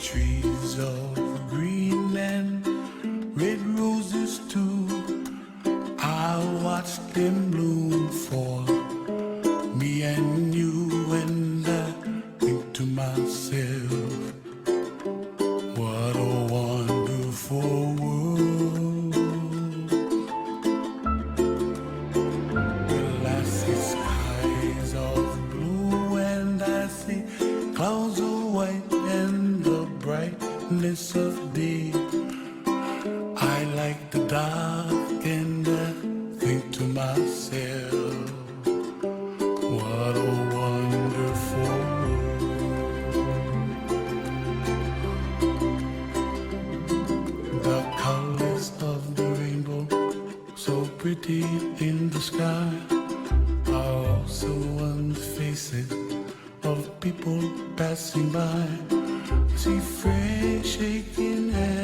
Trees of green and red roses too. I watched them bloom for me and you, and I think to myself, what a wonderful world. Well, I see skies of blue and I see clouds of white and the brightness of day. I like the dark and I think to myself, what a wonderful world. The colors of the rainbow, so pretty in the sky, are also on the faces of people passing by. See friends shaking hands